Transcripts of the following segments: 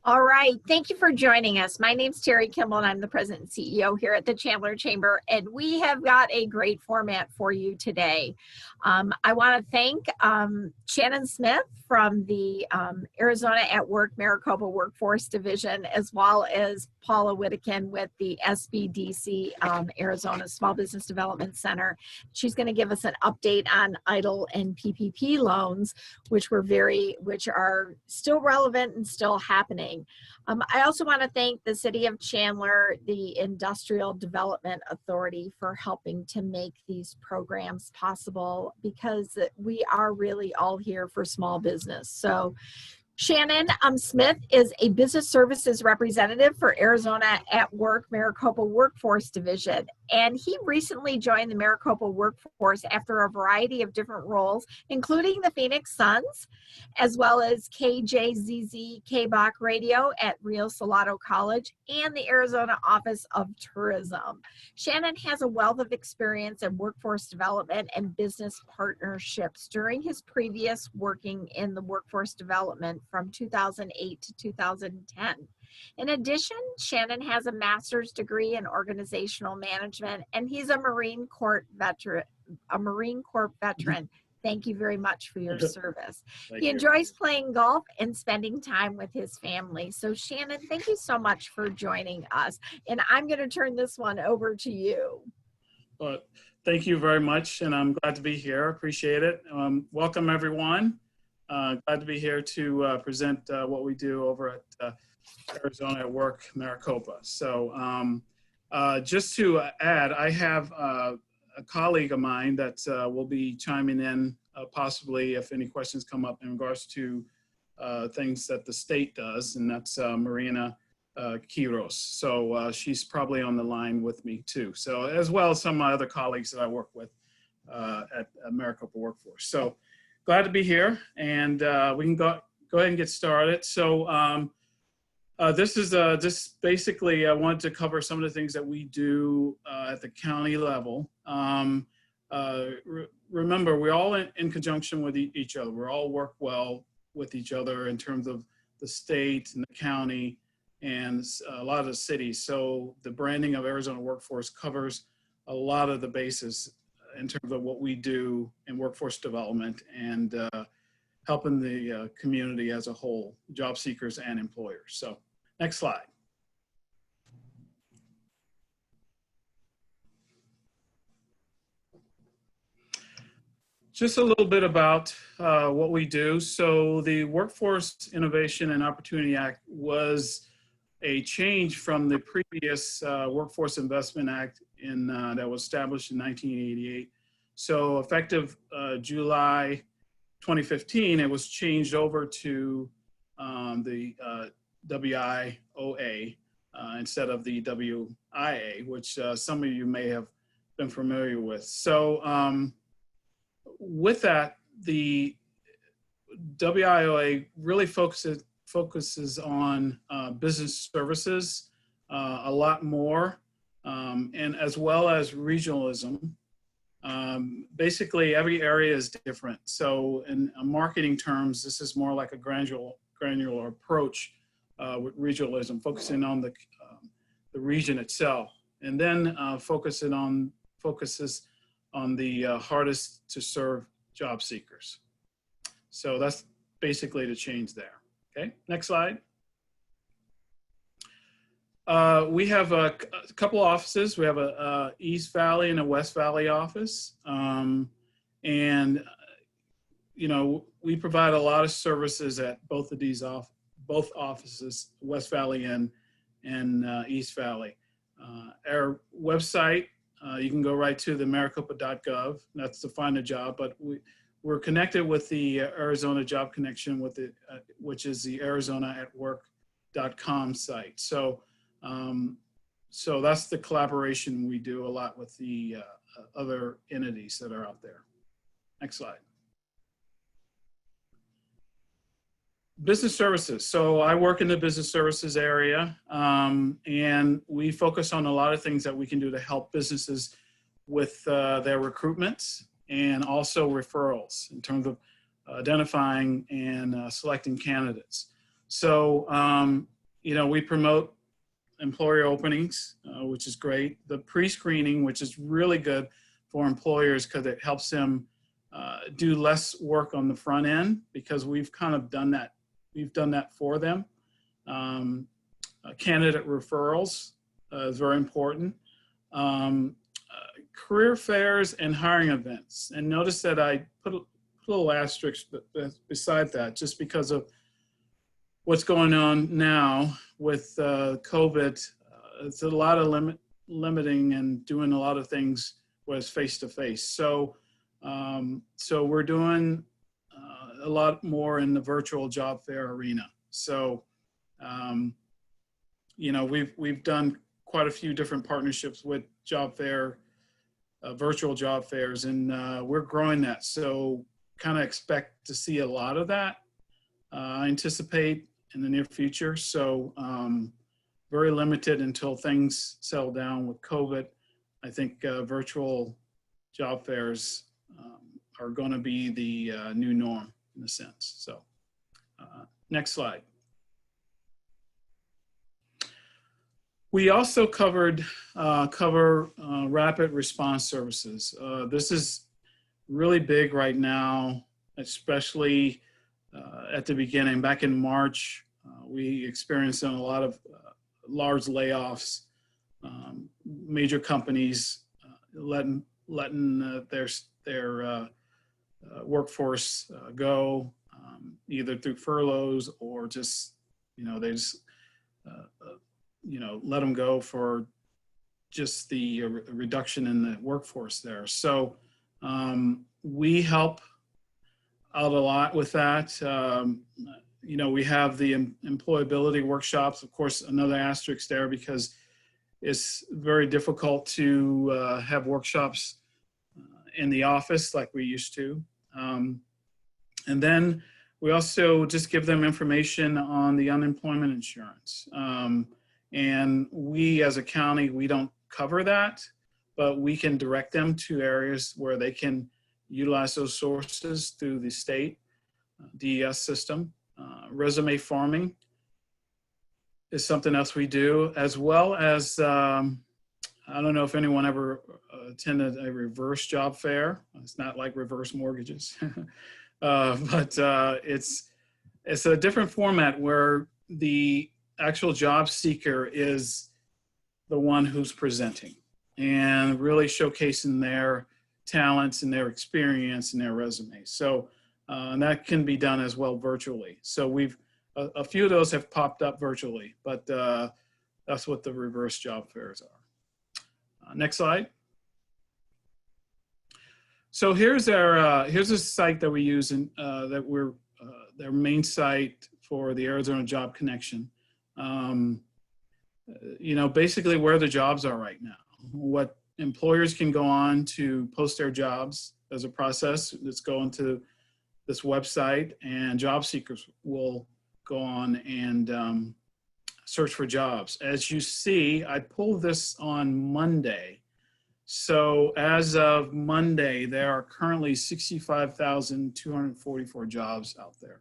All right, thank you for joining us. My name's Terry Kimball, and I'm the President and CEO here at the Chandler Chamber, and we have got a great format for you today. I want to thank Shannon Smith from the Arizona at Work Maricopa Workforce Division, as well as Paula Whittakin with the SBDC Arizona Small Business Development Center. She's going to give us an update on EIDL and PPP loans, which are still relevant and still happening. I also want to thank the City of Chandler, the Industrial Development Authority, for helping to make these programs possible, because we are really all here for small business. So Shannon Smith is a business services representative for Arizona at Work Maricopa Workforce Division, and he recently joined the Maricopa Workforce after a variety of different roles, including the Phoenix Suns, as well as KJZZ KBach Radio at Rio Salado College and the Arizona Office of Tourism. Shannon has a wealth of experience in workforce development and business partnerships during his previous working in the workforce development from 2008 to 2010. In addition, Shannon has a master's degree in organizational management, and he's a Marine Corps veteran. Thank you very much for your service. He enjoys playing golf and spending time with his family. So Shannon, thank you so much for joining us. And I'm going to turn this one over to you. Well, thank you very much. And I'm glad to be here. Appreciate it. Welcome, everyone. Glad to be here to present what we do over at Arizona at Work Maricopa. So just to add, I have a colleague of mine that will be chiming in possibly if any questions come up in regards to things that the state does, and that's Marina Quiros. So she's probably on the line with me too. So as well as some of my other colleagues that I work with at Maricopa Workforce. So glad to be here, and we can go ahead and get started. So this is just basically I wanted to cover some of the things that we do at the county level. Remember, we're all in conjunction with each other. We all work well with each other in terms of the state and the county and a lot of the cities. So the branding of Arizona Workforce covers a lot of the bases in terms of what we do in workforce development and helping the community as a whole, job seekers and employers. So next slide. Just a little bit about what we do. So the Workforce Innovation and Opportunity Act was a change from the previous Workforce Investment Act that was established in 1988. So effective July 2015, it was changed over to the WIOA instead of the WIA, which some of you may have been familiar with. So with that, the WIOA really focuses on business services a lot more, and as well as regionalism. Basically, every area is different. So in marketing terms, this is more like a granular approach with regionalism, focusing on the region itself, and then focuses on the hardest to serve job seekers. So that's basically the change there. Okay, next slide. We have a couple offices. We have a East Valley and a West Valley office. And, you know, we provide a lot of services at both of these both offices, West Valley and East Valley. Our website, you can go right to the maricopa.gov. That's to find a job, but we're connected with the Arizona Job Connection, which is the arizonaatwork.com site. So that's the collaboration we do a lot with the other entities that are out there. Next slide. Business services. So I work in the business services area, and we focus on a lot of things that we can do to help businesses with their recruitments and also referrals in terms of identifying and selecting candidates. So we promote employer openings, which is great. The pre-screening, which is really good for employers because it helps them do less work on the front end, because we've kind of done that. We've done that for them. Candidate referrals is very important. Career fairs and hiring events. And notice that I put a little asterisk beside that, just because of what's going on now with COVID. It's a lot of limiting and doing a lot of things was face-to-face. So we're doing a lot more in the virtual job fair arena. So, we've done quite a few different partnerships with job fair, virtual job fairs, and we're growing that. So kind of expect to see a lot of that. I anticipate in the near future. So very limited until things settle down with COVID. I think virtual job fairs are going to be the new norm in a sense. So next slide. We also cover rapid response services. This is really big right now, especially at the beginning. Back in March, we experienced a lot of large layoffs, major companies letting their workforce go, either through furloughs or just, they just, let them go for just the reduction in the workforce there. So we help out a lot with that. We have the employability workshops, of course, another asterisk there, because it's very difficult to have workshops in the office like we used to. And then we also just give them information on the unemployment insurance. And we as a county, we don't cover that, but we can direct them to areas where they can utilize those sources through the state DES system. Resume farming is something else we do, as well as, I don't know if anyone ever attended a reverse job fair. It's not like reverse mortgages, but it's a different format where the actual job seeker is the one who's presenting and really showcasing their talents and their experience and their resume. So and that can be done as well virtually. So we've a few of those have popped up virtually, but that's what the reverse job fairs are. Next slide. So here's our here's a site that we use in that we're their main site for the Arizona Job Connection. Basically where the jobs are right now, what employers can go on to post their jobs. As a process, let's go into this website, and job seekers will go on and search for jobs. As you see, I pulled this on Monday. So as of Monday, there are currently 65,244 jobs out there.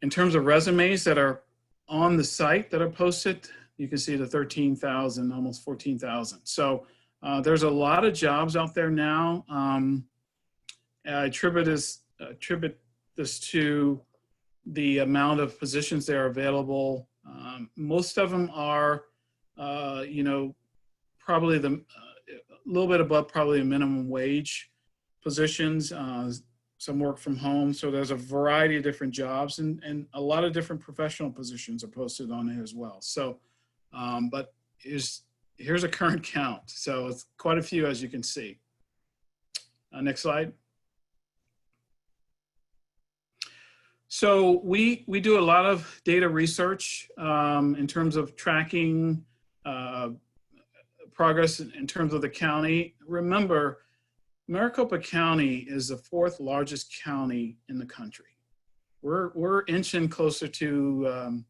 In terms of resumes that are on the site that are posted, you can see the 13,000, almost 14,000. So there's a lot of jobs out there now. I attribute this to the amount of positions that are available. Most of them are, probably a little bit above probably a minimum wage positions. Some work from home. So there's a variety of different jobs, and a lot of different professional positions are posted on it as well. So, but here's a current count. So it's quite a few, as you can see. Next slide. So we do a lot of data research in terms of tracking progress in terms of the county. Remember, Maricopa County is the 4th largest county in the country. We're inching closer to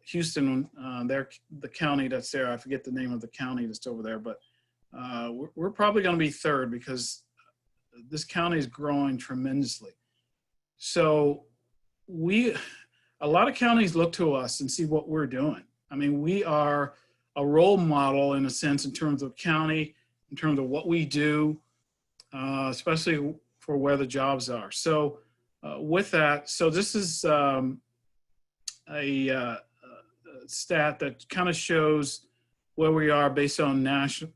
Houston, the county that's there. I forget the name of the county that's over there, but we're probably going to be 3rd because this county is growing tremendously. So a lot of counties look to us and see what we're doing. I mean, we are a role model in a sense in terms of county, in terms of what we do, especially for where the jobs are. So with that, so this is a stat that kind of shows where we are based on national,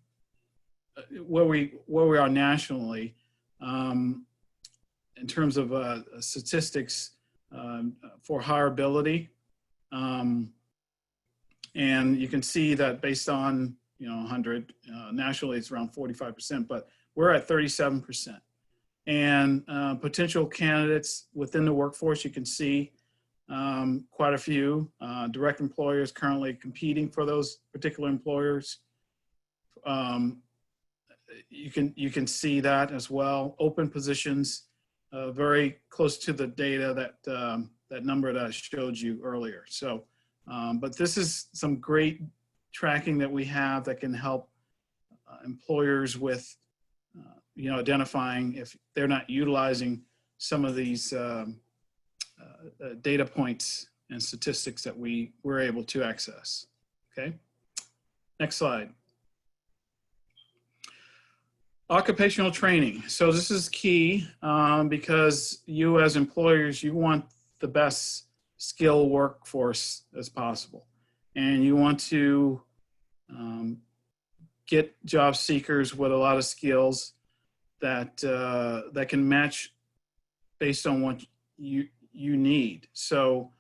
where we are nationally in terms of statistics for hireability. And you can see that based on 100 nationally, it's around 45%, but we're at 37%. And potential candidates within the workforce, you can see quite a few direct employers currently competing for those particular employers. You can see that as well. Open positions, very close to the data that number that I showed you earlier. So, but this is some great tracking that we have that can help employers with identifying if they're not utilizing some of these data points and statistics that we're able to access. Okay, next slide. Occupational training. So this is key because you as employers, you want the best skill workforce as possible. And you want to get job seekers with a lot of skills that can match based on what you need. So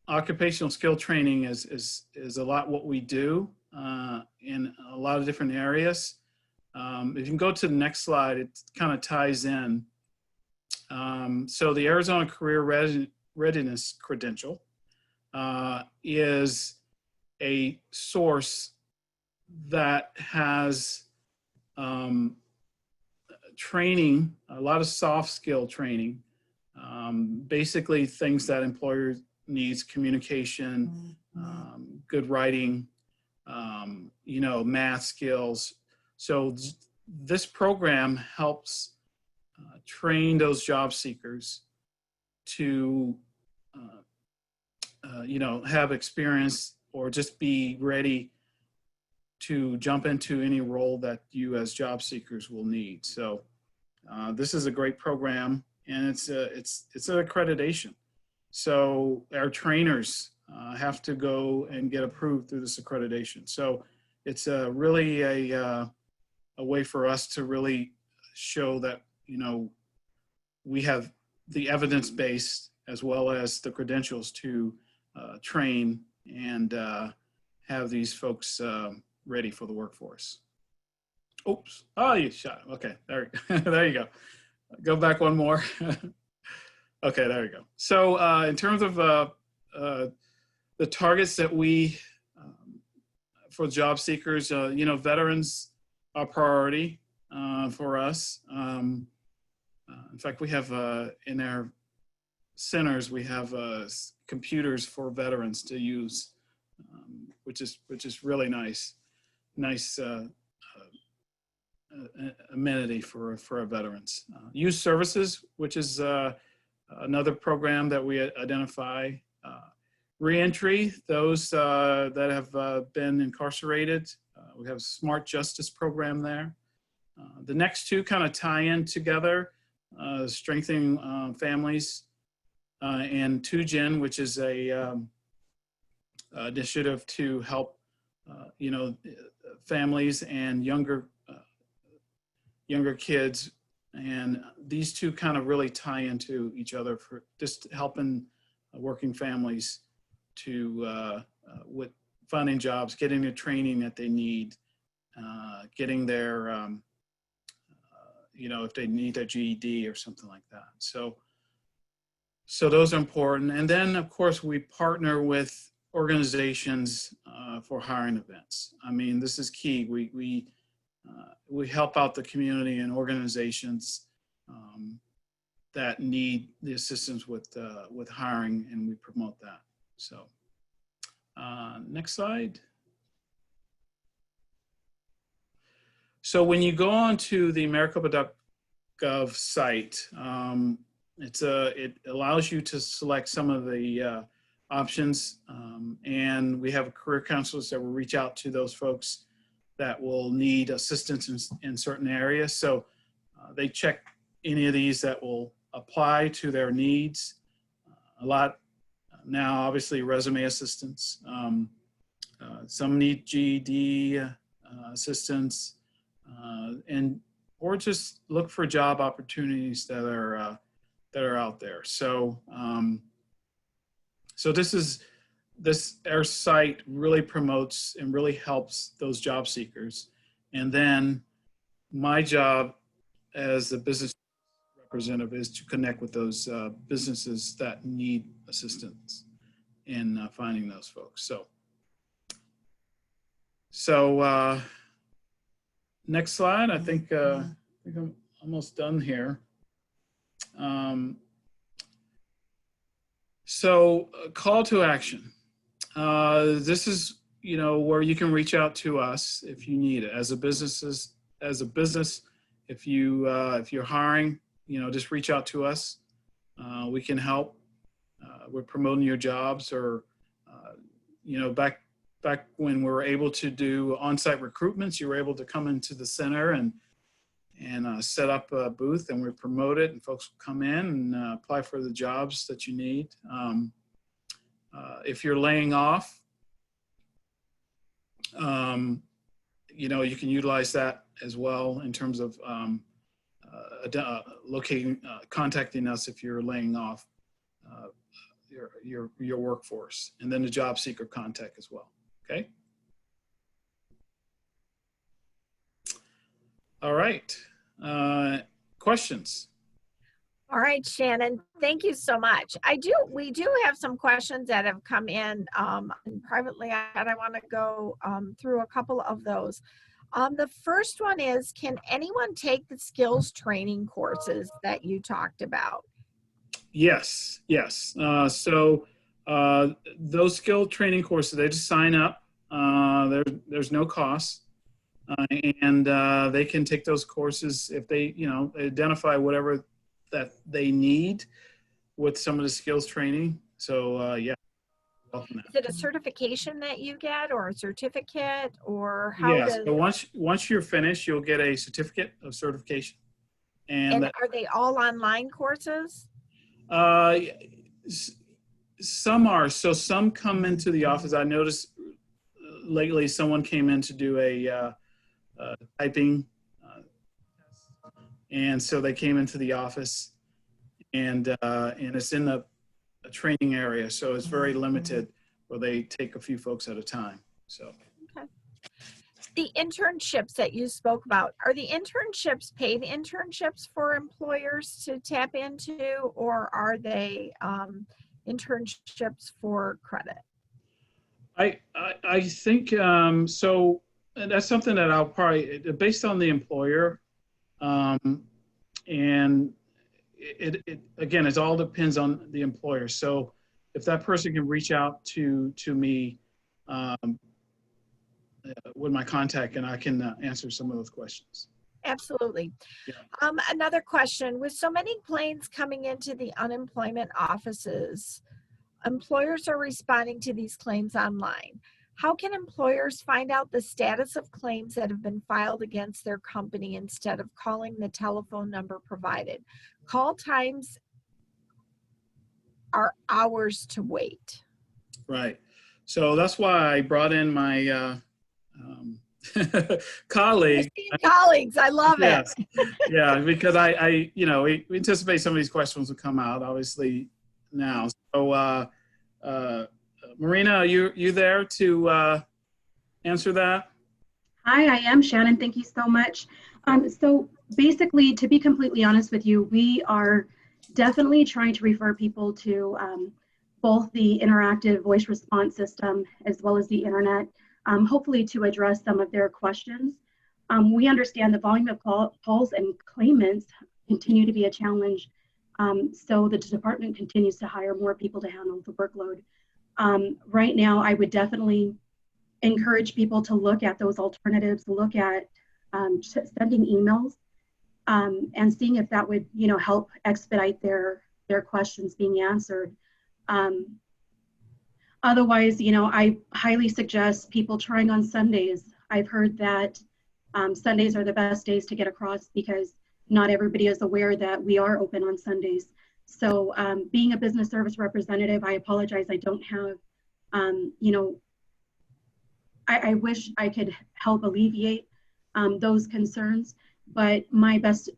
occupational skill training is a lot what we do in a lot of different areas. If you can go to the next slide, it kind of ties in. So the Arizona Career Readiness credential is a source that has training, a lot of soft skill training, basically things that employers needs: communication, good writing, math skills. So this program helps train those job seekers to, have experience or just be ready to jump into any role that you as job seekers will need. So this is a great program, and it's an accreditation. So our trainers have to go and get approved through this accreditation. So it's really a way for us to really show that, we have the evidence-based as well as the credentials to train and have these folks ready for the workforce. Oops. Oh, you shot him. Okay, there, there you go. Go back one more. Okay, there you go. So in terms of the targets that we, for job seekers, veterans are priority for us. In fact, we have in our centers, we have computers for veterans to use, which is really nice amenity for our veterans. Youth services, which is another program that we identify. Reentry, those that have been incarcerated. We have a Smart Justice program there. The next two kind of tie in together, strengthening families, and 2Gen, which is a initiative to help families and younger kids, and these two kind of really tie into each other for just helping working families to with finding jobs, getting the training that they need, getting their if they need their GED or something like that. So those are important. And then of course we partner with organizations for hiring events. I mean, this is key. We help out the community and organizations that need the assistance with hiring, and we promote that. So next slide. So when you go on to the Maricopa.gov site, it allows you to select some of the options, and we have career counselors that will reach out to those folks that will need assistance in certain areas. So they check any of these that will apply to their needs. A lot now, obviously, resume assistance. Some need GED assistance, or just look for job opportunities that are out there. So our site really promotes and really helps those job seekers. And then my job as the business representative is to connect with those businesses that need assistance in finding those folks. So next slide. I think I'm almost done here. So call to action. This is, where you can reach out to us if you need it. As a business, if you're hiring, just reach out to us. We can help with promoting your jobs, or back when we were able to do on-site recruitments, you were able to come into the center and set up a booth, and we promote it, and folks will come in and apply for the jobs that you need. If you're laying off, you can utilize that as well in terms of contacting us if you're laying off your workforce, and then the job seeker contact as well. Okay. All right. Questions? All right, Shannon, thank you so much. We do have some questions that have come in privately, and I want to go through a couple of those. The first one is, can anyone take the skills training courses that you talked about? Yes. So those skill training courses, they just sign up. There's no cost. And they can take those courses if they, identify whatever that they need with some of the skills training. So yeah. Is it a certification that you get, or a certificate, or how? Yes. So once you're finished, you'll get a certificate of certification. And are they all online courses? Some are. So some come into the office. I noticed lately someone came in to do a typing, and so they came into the office, and it's in a training area, so it's very limited, where they take a few folks at a time. So okay. The internships that you spoke about, are the internships paid internships for employers to tap into, or are they internships for credit? I think so. And that's something that I'll probably, based on the employer, and it again, it all depends on the employer. So if that person can reach out to me with my contact, and I can answer some of those questions. Absolutely. Yeah. Another question: with so many claims coming into the unemployment offices, employers are responding to these claims online. How can employers find out the status of claims that have been filed against their company instead of calling the telephone number provided? Call times are hours to wait. Right. So that's why I brought in my colleague. Colleagues, I love yes. it. Yeah, because I we anticipate some of these questions will come out obviously now. So Marina, are you there to answer that? Hi, I am Shannon. Thank you so much. So basically, to be completely honest with you, we are definitely trying to refer people to both the interactive voice response system as well as the internet, hopefully to address some of their questions. We understand the volume of calls and claimants continue to be a challenge. So the department continues to hire more people to handle the workload. Right now, I would definitely encourage people to look at those alternatives, look at sending emails and seeing if that would, help expedite their their questions being answered. Otherwise, I highly suggest people trying on Sundays. I've heard that Sundays are the best days to get across because not everybody is aware that we are open on Sundays. So being a business service representative, I apologize, I don't have, I wish I could help alleviate those concerns, but my best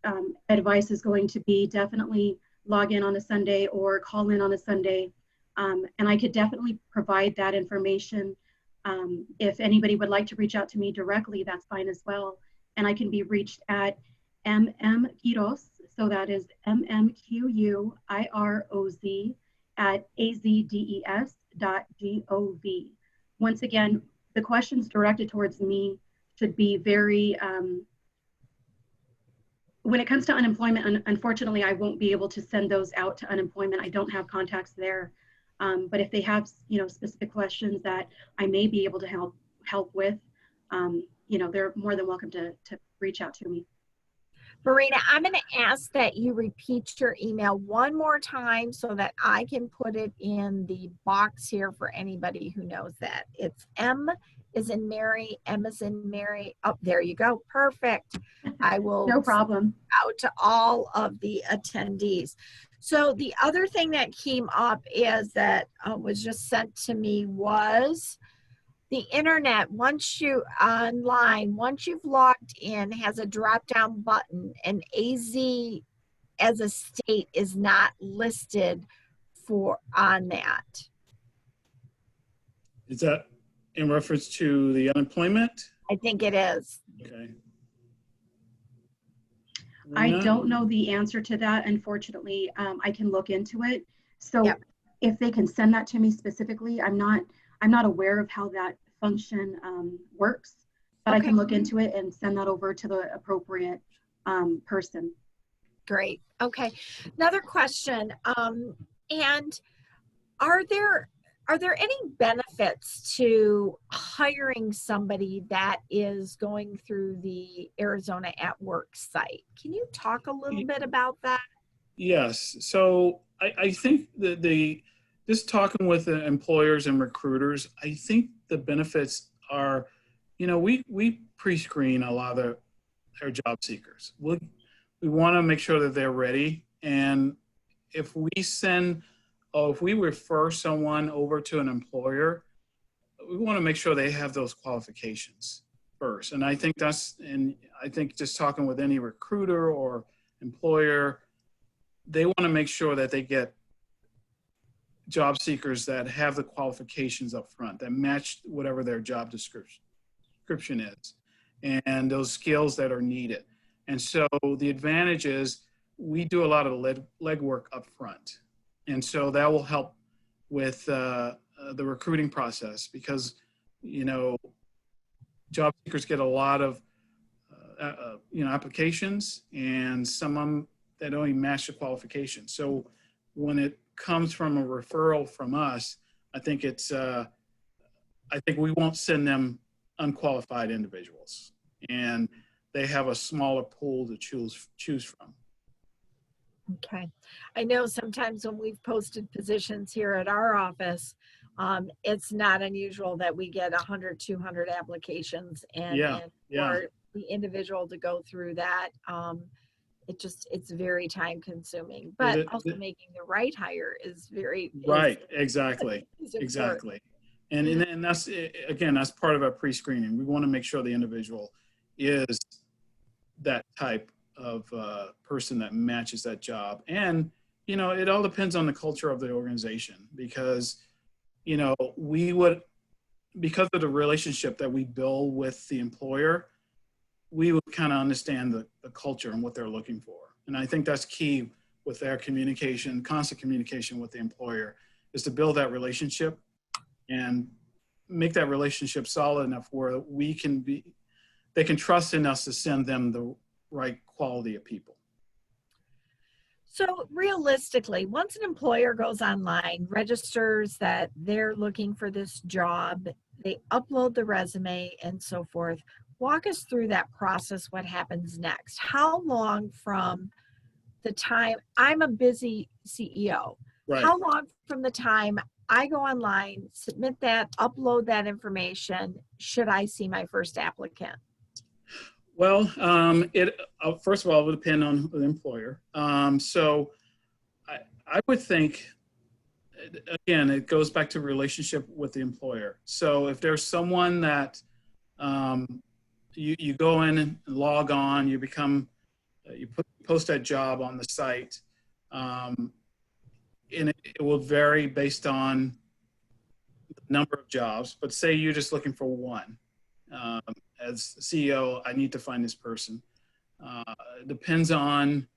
advice is going to be definitely log in on a Sunday or call in on a Sunday. And I could definitely provide that information. If anybody would like to reach out to me directly, that's fine as well. And I can be reached at mmquiroz, so that is mmquiroz at azdes.gov. Once again, the questions directed towards me should be very, when it comes to unemployment, unfortunately, I won't be able to send those out to unemployment. I don't have contacts there. But if they have, specific questions that I may be able to help with, they're more than welcome to reach out to me. Marina, I'm going to ask that you repeat your email one more time so that I can put it in the box here for anybody who knows that. It's M is in Mary, M is in Mary. Oh, there you go. Perfect. I will No problem. out to all of the attendees. So the other thing that came up is that was just sent to me was the internet. Once you've logged in, has a drop down button, and AZ as a state is not listed on that. Is that in reference to the unemployment? I think it is. Okay. I don't know the answer to that. Unfortunately, I can look into it. So Yep. If they can send that to me specifically, I'm not aware of how that function works, but I can look into it and send that over to the appropriate person. Great. Okay. Another question. And are there any benefits to hiring somebody that is going through the Arizona at Work site? Can you talk a little bit about that? Yes. So I think that just talking with the employers and recruiters, I think the benefits are, we pre-screen a lot of our job seekers. We want to make sure that they're ready. And if we refer someone over to an employer, we want to make sure they have those qualifications first. And I think just talking with any recruiter or employer, they want to make sure that they get job seekers that have the qualifications up front, that match whatever their job description is, and those skills that are needed. And so the advantage is we do a lot of legwork up front. And so that will help with the recruiting process because, job seekers get a lot of, applications, and some of them that don't even match the qualifications. So when it comes from a referral from us, I think we won't send them unqualified individuals, and they have a smaller pool to choose from. Okay. I know sometimes when we've posted positions here at our office, it's not unusual that we get 100, 200 applications and for the individual to go through that, it's very time consuming, but also making the right hire is very right. Exactly. And that's, again, that's part of our pre-screening. We want to make sure the individual is that type of person that matches that job. And, it all depends on the culture of the organization because, because of the relationship that we build with the employer, we would kind of understand the culture and what they're looking for. And I think that's key with their communication, constant communication with the employer, is to build that relationship and make that relationship solid enough where they can trust in us to send them the right quality of people. So realistically, once an employer goes online, registers that they're looking for this job, they upload the resume and so forth, walk us through that process. What happens next? How long from the time, I'm a busy CEO. Right. How long from the time I go online, submit that, upload that information, should I see my first applicant? Well, first of all, it would depend on the employer. So I would think, again, it goes back to relationship with the employer. So if there's someone that you go in and log on, you post that job on the site, and it will vary based on the number of jobs. But say you're just looking for one. As CEO, I need to find this person. It depends on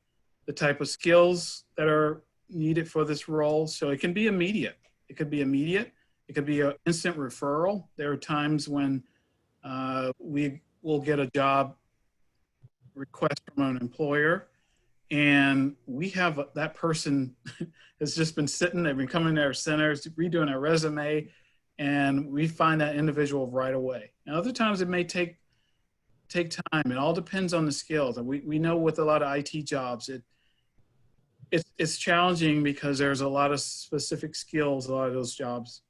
the type of skills that are needed for this role. So it can be immediate. It could be immediate. It could be an instant referral. There are times when we will get a job request from an employer, and we have that person has just been sitting, they've been coming to our centers, redoing their resume, and we find that individual right away. Now, other times it may take time. It all depends on the skills. And we know with a lot of IT jobs, it's challenging because there's a lot of specific skills a lot of those jobs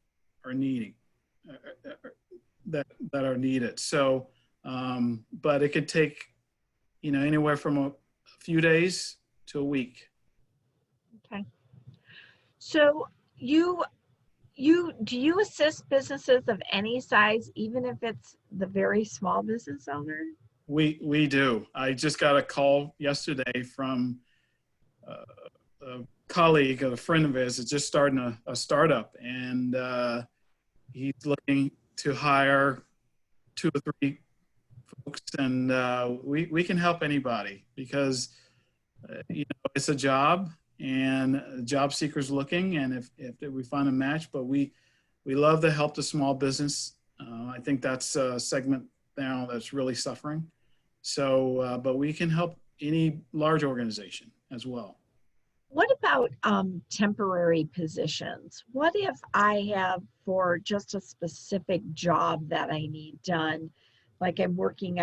are needing, that are needed. So, but it could take, anywhere from a few days to a week. Okay. So do you assist businesses of any size, even if it's the very small business owner? We do. I just got a call yesterday from a colleague, a friend of his, is just starting a startup, and he's looking to hire 2 or 3 folks, and we can help anybody because it's a job, and job seekers looking, and if we find a match, but we love to help the small business. I think that's a segment now that's really suffering. So, but we can help any large organization as well. What about temporary positions? What if I have for just a specific job that I need done? Like I won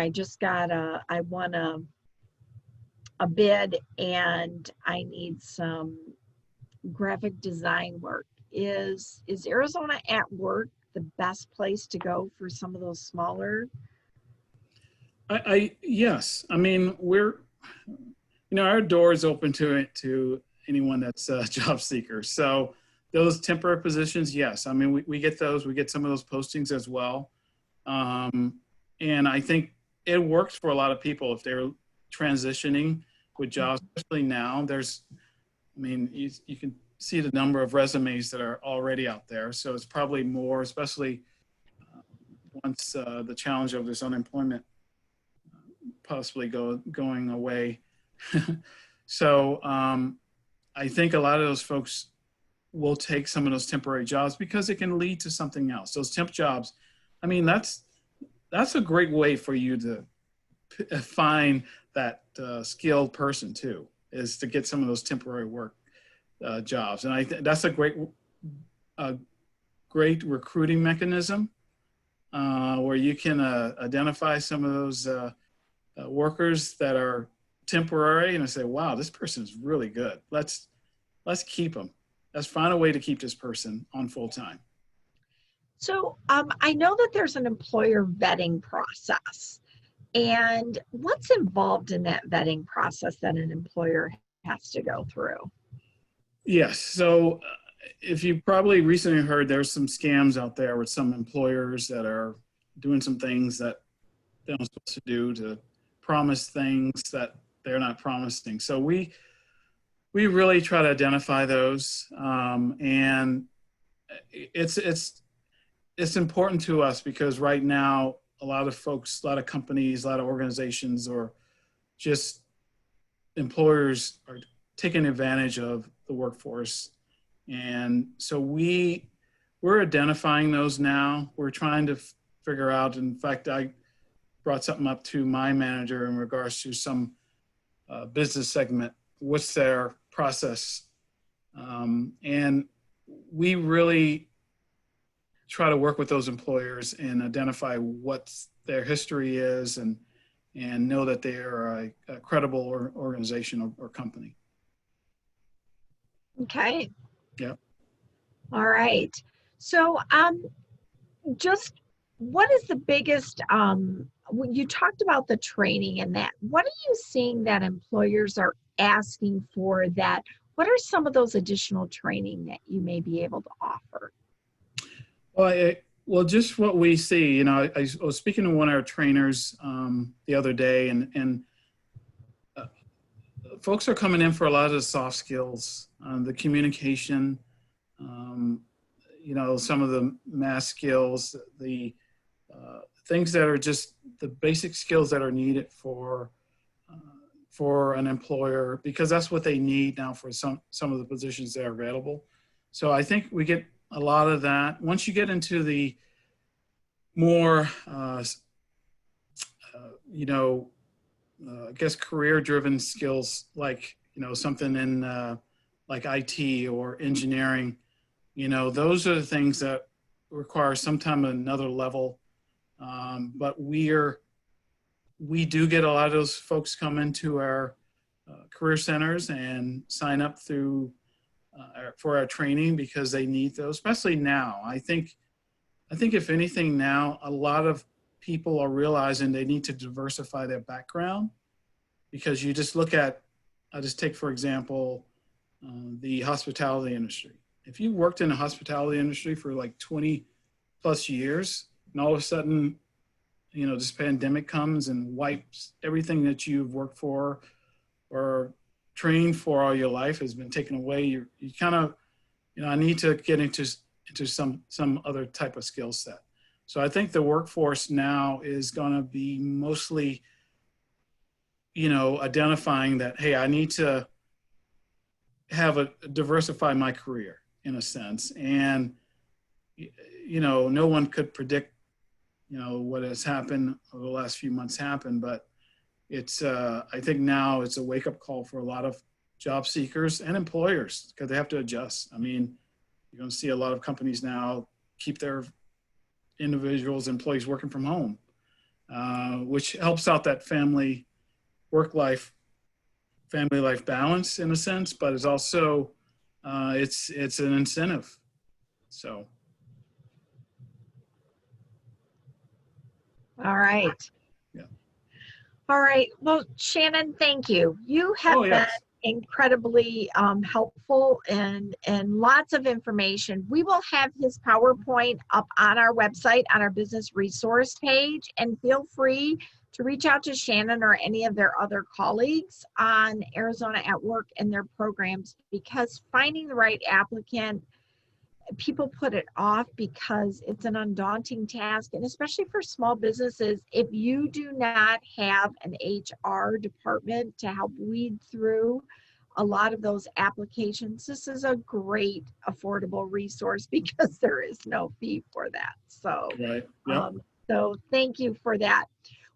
a bid and I need some graphic design work. Is Arizona at Work the best place to go for some of those smaller? Yes. I mean, our door is open to anyone that's a job seeker. So those temporary positions, yes. I mean, we get those. We get some of those postings as well. And I think it works for a lot of people if they're transitioning with jobs, especially now. You can see the number of resumes that are already out there. So it's probably more, especially once the challenge of this unemployment possibly going away. So I think a lot of those folks will take some of those temporary jobs because it can lead to something else. Those temp jobs, I mean, that's a great way for you to find that skilled person too, is to get some of those temporary work jobs. And I think that's a great recruiting mechanism where you can identify some of those workers that are temporary and I say, wow, this person is really good. Let's keep them. Let's find a way to keep this person on full time. So I know that there's an employer vetting process. And what's involved in that vetting process that an employer has to go through? Yes. So if you probably recently heard, there's some scams out there with some employers that are doing some things that they're not supposed to do, to promise things that they're not promising. So we really try to identify those. And it's important to us because right now, a lot of folks, a lot of companies, a lot of organizations, or just employers are taking advantage of the workforce. And so we're identifying those now. We're trying to figure out, in fact, I brought something up to my manager in regards to some business segment, what's their process. And we really try to work with those employers and identify what their history is and know that they are a credible organization or company. Okay. Yeah. All right. So, just what is the biggest, when you talked about the training and that, what are you seeing that employers are asking for that? What are some of those additional training that you may be able to offer? Well, just what we see, you know, I was speaking to one of our trainers the other day, and folks are coming in for a lot of the soft skills, the communication, you know, some of the math skills, the things that are just the basic skills that are needed for an employer, because that's what they need now for some of the positions that are available. So I think we get a lot of that. Once you get into the more, you know, I guess career-driven skills, like, you know, something in like IT or engineering, you know, those are the things that require sometime another level. But we do get a lot of those folks come into our career centers and sign up through for our training because they need those, especially now. I think if anything now, a lot of people are realizing they need to diversify their background, because you just look at, I'll just take, for example, the hospitality industry. If you worked in the hospitality industry for like 20 plus years, and all of a sudden, you know, this pandemic comes and wipes everything that you've worked for or trained for all your life has been taken away, you kind of, you know, I need to get into some other type of skill set. So I think the workforce now is going to be mostly, you know, identifying that, hey, I need to diversify my career in a sense. And, you know, no one could predict, you know, what has happened over the last few months happened, but it's, I think now it's a wake up call for a lot of job seekers and employers, because they have to adjust. I mean, you're going to see a lot of companies now keep their employees working from home, which helps out that family life balance in a sense, but it's also, it's an incentive. So. All right. Yeah. All right. Well, Shannon, thank you. You have been incredibly helpful and lots of information. We will have his PowerPoint up on our website on our business resource page, and feel free to reach out to Shannon or any of their other colleagues on Arizona at Work and their programs, because finding the right applicant, people put it off because it's an undaunting task. And especially for small businesses, if you do not have an HR department to help weed through a lot of those applications, this is a great affordable resource because there is no fee for that. So, right. Yep. So thank you for that.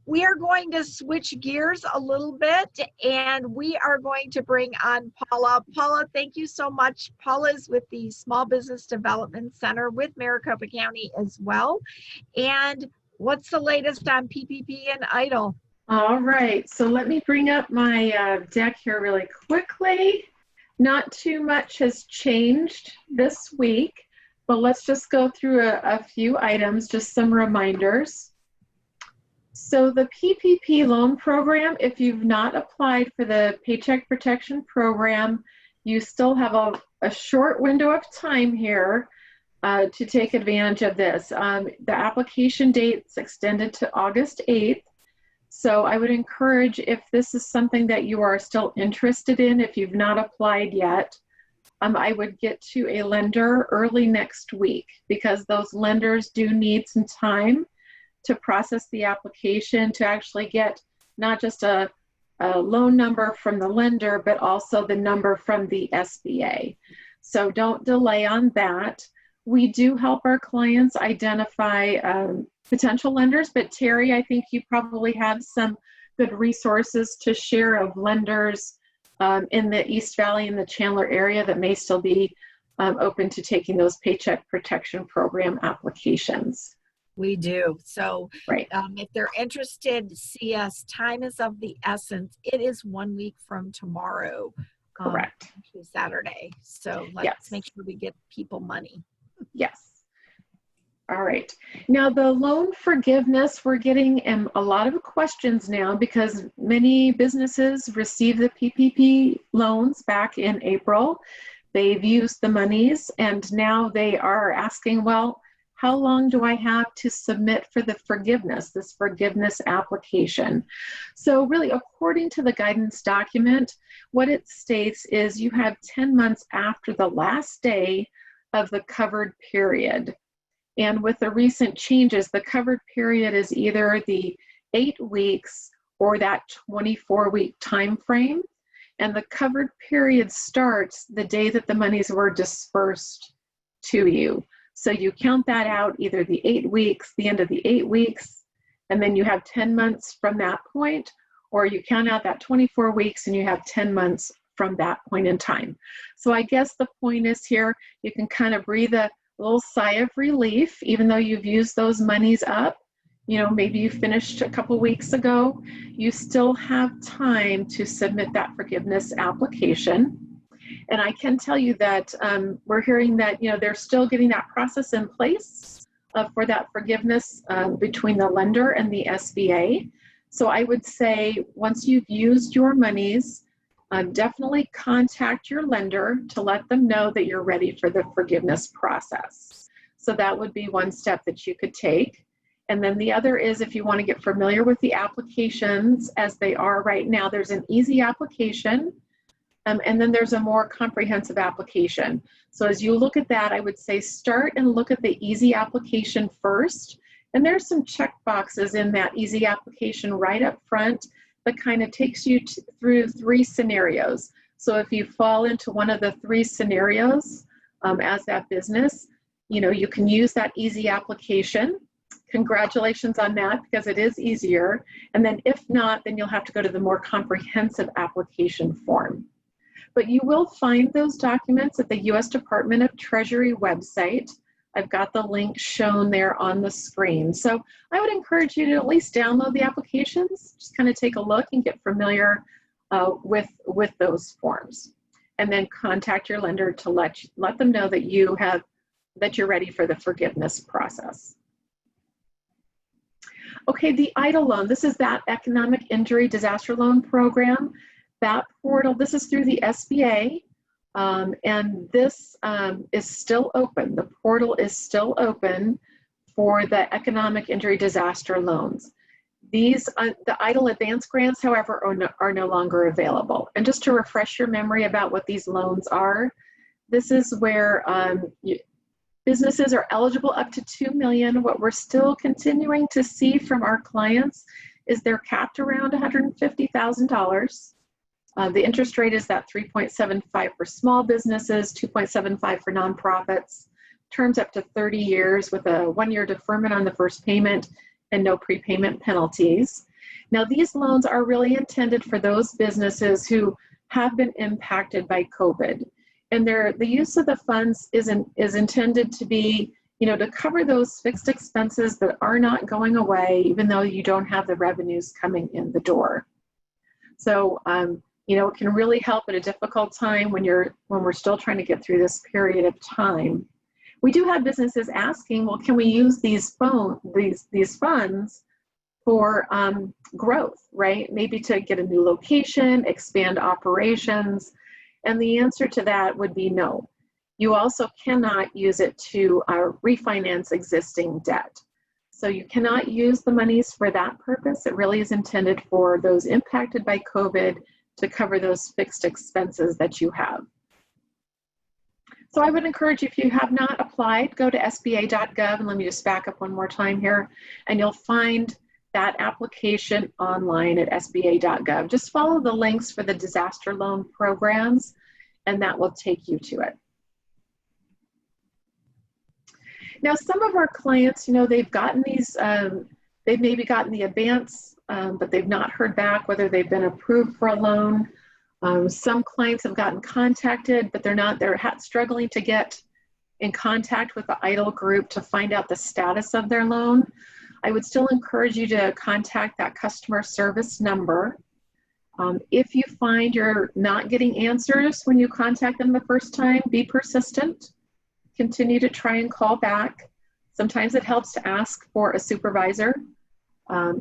We are going to switch gears a little bit, and we are going to bring on Paula. Paula, thank you so much. Paula is with the Small Business Development Center with Maricopa County as well. And what's the latest on PPP and EIDL? All right, so let me bring up my deck here really quickly. Not too much has changed this week, but let's just go through a few items, just some reminders. So the PPP loan program, if you've not applied for the Paycheck Protection Program, you still have a short window of time here to take advantage of this. The application date is extended to August 8th. So I would encourage, if this is something that you are still interested in, if you've not applied yet, I would get to a lender early next week, because those lenders do need some time to process the application, to actually get not just a loan number from the lender, but also the number from the SBA. So don't delay on that. We do help our clients identify potential lenders, but Terry, I think you probably have some good resources to share of lenders in the East Valley and the Chandler area that may still be open to taking those Paycheck Protection Program applications. We do. So right. If they're interested, see us. Time is of the essence. It is 1 week from tomorrow. Correct. Saturday. So let's Yes. make sure we get people money. Yes. All right. Now the loan forgiveness, we're getting a lot of questions now because many businesses received the PPP loans back in April. They've used the monies and now they are asking, well, how long do I have to submit for the forgiveness, this forgiveness application? So really, according to the guidance document, what it states is you have 10 months after the last day of the covered period. And with the recent changes, the covered period is either the 8 weeks or that 24-week time frame. And the covered period starts the day that the monies were dispersed to you. So you count that out, either the 8 weeks, the end of the 8 weeks, and then you have 10 months from that point, or you count out that 24 weeks and you have 10 months from that point in time. So I guess the point is here, you can kind of breathe a little sigh of relief, even though you've used those monies up. You know, maybe you finished a couple weeks ago, you still have time to submit that forgiveness application. And I can tell you that we're hearing that, you know, they're still getting that process in place for that forgiveness between the lender and the SBA. So I would say once you've used your monies, definitely contact your lender to let them know that you're ready for the forgiveness process. So that would be one step that you could take. And then the other is, if you want to get familiar with the applications as they are right now, there's an easy application, and then there's a more comprehensive application. So as you look at that, I would say start and look at the easy application first. And there's some check boxes in that easy application right up front that kind of takes you through 3 scenarios. So if you fall into one of the 3 scenarios as that business, you know, you can use that easy application. Congratulations on that, because it is easier. And then if not, then you'll have to go to the more comprehensive application form. But you will find those documents at the U.S. Department of Treasury website. I've got the link shown there on the screen. So I would encourage you to at least download the applications, just kind of take a look and get familiar with those forms. And then contact your lender to let them know that you're ready for the forgiveness process. Okay, the EIDL loan, this is that Economic Injury Disaster Loan Program. That portal, this is through the SBA. And this is still open. The portal is still open for the economic injury disaster loans. These, the EIDL advance grants, however, are no longer available. And just to refresh your memory about what these loans are, this is where businesses are eligible up to $2 million. What we're still continuing to see from our clients is they're capped around $150,000. The interest rate is that 3.75 for small businesses, 2.75 for nonprofits, terms up to 30 years with a 1-year deferment on the first payment and no prepayment penalties. Now, these loans are really intended for those businesses who have been impacted by COVID. And the use of the funds is intended to be, you know, to cover those fixed expenses that are not going away, even though you don't have the revenues coming in the door. So, you know, it can really help at a difficult time when we're still trying to get through this period of time. We do have businesses asking, well, can we use these funds for growth, right? Maybe to get a new location, expand operations. And the answer to that would be no. You also cannot use it to refinance existing debt. So you cannot use the monies for that purpose. It really is intended for those impacted by COVID to cover those fixed expenses that you have. So I would encourage you, if you have not applied, go to sba.gov, and let me just back up one more time here, and you'll find that application online at sba.gov. Just follow the links for the disaster loan programs, and that will take you to it. Now, some of our clients, you know, they've gotten these, they've maybe gotten the advance, but they've not heard back whether they've been approved for a loan. Some clients have gotten contacted, but they're struggling to get in contact with the EIDL group to find out the status of their loan. I would still encourage you to contact that customer service number. If you find you're not getting answers when you contact them the first time, be persistent. Continue to try and call back. Sometimes it helps to ask for a supervisor.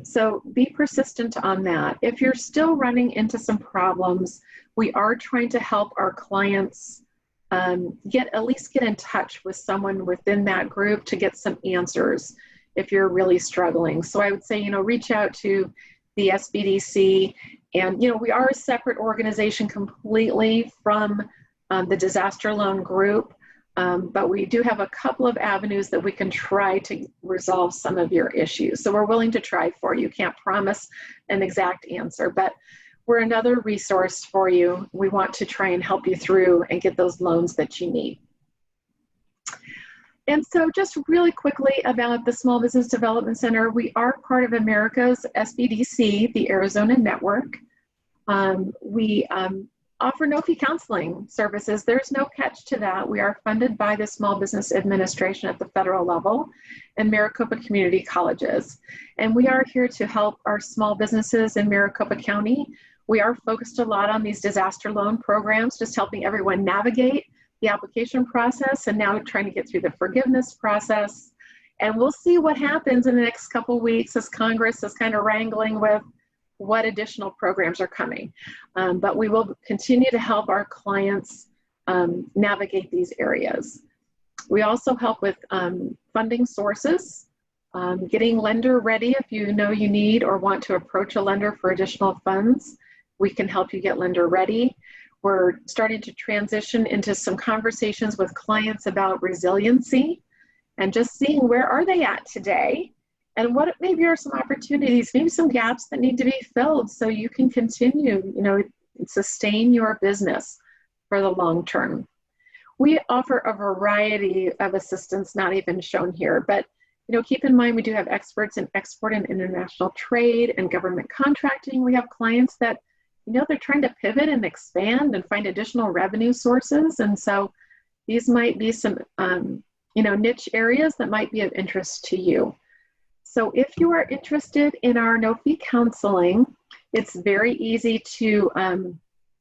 So be persistent on that. If you're still running into some problems, we are trying to help our clients at least get in touch with someone within that group to get some answers if you're really struggling. So I would say, reach out to the SBDC, and we are a separate organization completely from the disaster loan group, but we do have a couple of avenues that we can try to resolve some of your issues. So we're willing to try for you. Can't promise an exact answer, but we're another resource for you. We want to try and help you through and get those loans that you need. And so just really quickly about the Small Business Development Center, we are part of America's SBDC, the Arizona Network. We offer no-fee counseling services. There's no catch to that. We are funded by the Small Business Administration at the federal level and Maricopa Community Colleges. And we are here to help our small businesses in Maricopa County. We are focused a lot on these disaster loan programs, just helping everyone navigate the application process and now trying to get through the forgiveness process. And we'll see what happens in the next couple of weeks as Congress is kind of wrangling with what additional programs are coming. But we will continue to help our clients navigate these areas. We also help with funding sources, getting lender ready if you know you need or want to approach a lender for additional funds. We can help you get lender ready. We're starting to transition into some conversations with clients about resiliency and just seeing where are they at today and what maybe are some opportunities, maybe some gaps that need to be filled so you can continue, sustain your business for the long term. We offer a variety of assistance, not even shown here, but keep in mind we do have experts in export and international trade and government contracting. We have clients that they're trying to pivot and expand and find additional revenue sources. And so these might be some, niche areas that might be of interest to you. So if you are interested in our no-fee counseling, it's very easy to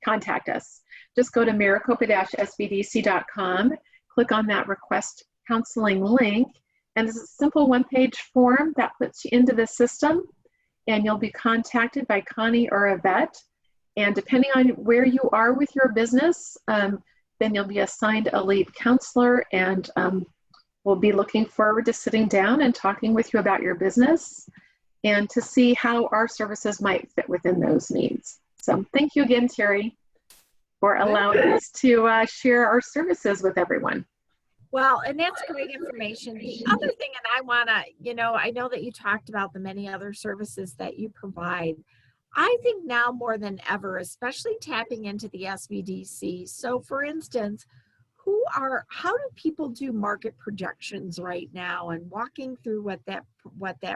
contact us. Just go to maricopa-sbdc.com, click on that request counseling link, and it's a simple one-page form that puts you into the system, and you'll be contacted by Connie or Yvette. And depending on where you are with your business, then you'll be assigned a lead counselor, and we'll be looking forward to sitting down and talking with you about your business and to see how our services might fit within those needs. So thank you again, Terry, for allowing us to share our services with everyone. Well, and that's great information. The other thing, and I want to, I know that you talked about the many other services that you provide. I think now more than ever, especially tapping into the SBDC. So for instance, how do people do market projections right now and walking through what that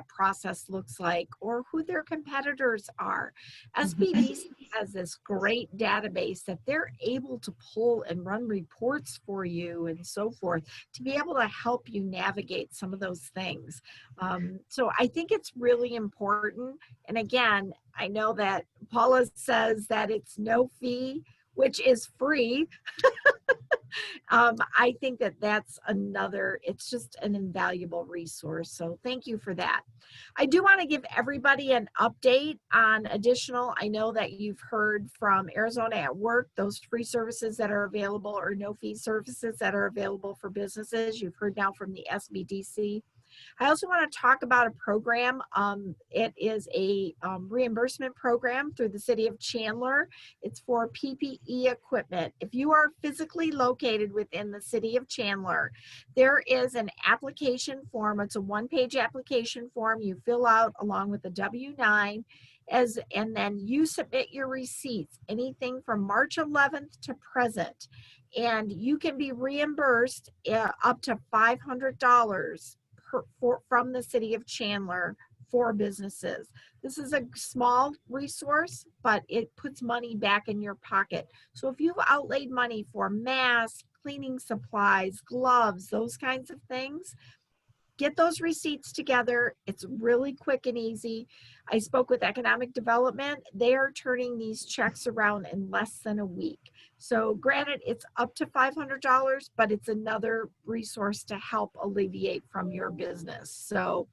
process looks like or who their competitors are? SBDC has this great database that they're able to pull and run reports for you and so forth to be able to help you navigate some of those things. So I think it's really important. And again, I know that Paula says that it's no fee, which is free. I think that's it's just an invaluable resource. So thank you for that. I do want to give everybody an update on I know that you've heard from Arizona at Work, those free services that are available or no fee services that are available for businesses. You've heard now from the SBDC. I also want to talk about a program. It is a reimbursement program through the city of Chandler. It's for PPE equipment. If you are physically located within the city of Chandler, there is an application form. It's a one-page application form you fill out along with a W-9, and then you submit your receipts, anything from March 11th to present, and you can be reimbursed up to $500 from the city of Chandler for businesses. This is a small resource, but it puts money back in your pocket. So if you've outlaid money for masks, cleaning supplies, gloves, those kinds of things, get those receipts together. It's really quick and easy. I spoke with Economic Development. They are turning these checks around in less than a week. So granted, it's up to $500, but it's another resource to help alleviate from your business. So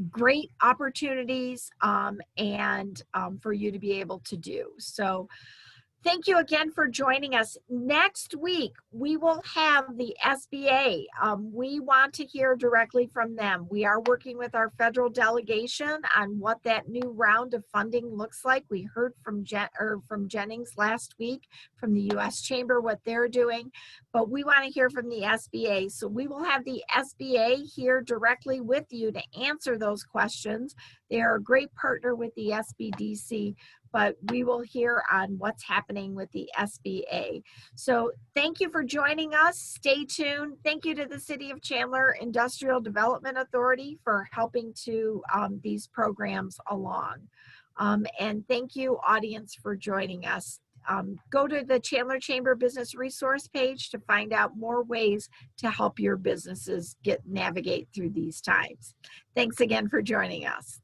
great opportunities and for you to be able to do. So thank you again for joining us. Next week, we will have the SBA. We want to hear directly from them. We are working with our federal delegation on what that new round of funding looks like. We heard from Jennings last week from the U.S. Chamber what they're doing, but we want to hear from the SBA. So we will have the SBA here directly with you to answer those questions. They are a great partner with the SBDC, but we will hear on what's happening with the SBA. So thank you for joining us. Stay tuned. Thank you to the City of Chandler Industrial Development Authority for helping to these programs along. And thank you, audience, for joining us. Go to the Chandler Chamber Business Resource page to find out more ways to help your businesses navigate through these times. Thanks again for joining us.